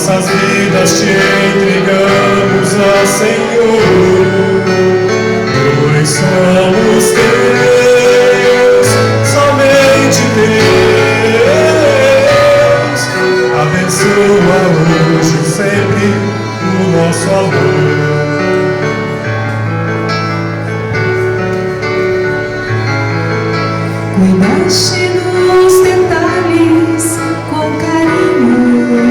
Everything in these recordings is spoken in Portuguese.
nossas vidas te entregamos, ó Senhor, pois somos teus, somente teus. Abençoa hoje e sempre o nosso amor. Cuidaste dos detalhes com carinho,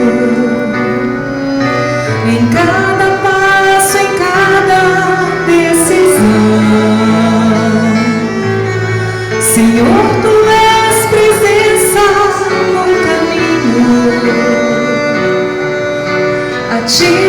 em cada passo, em cada decisão. Senhor, tu és presença no caminho. A ti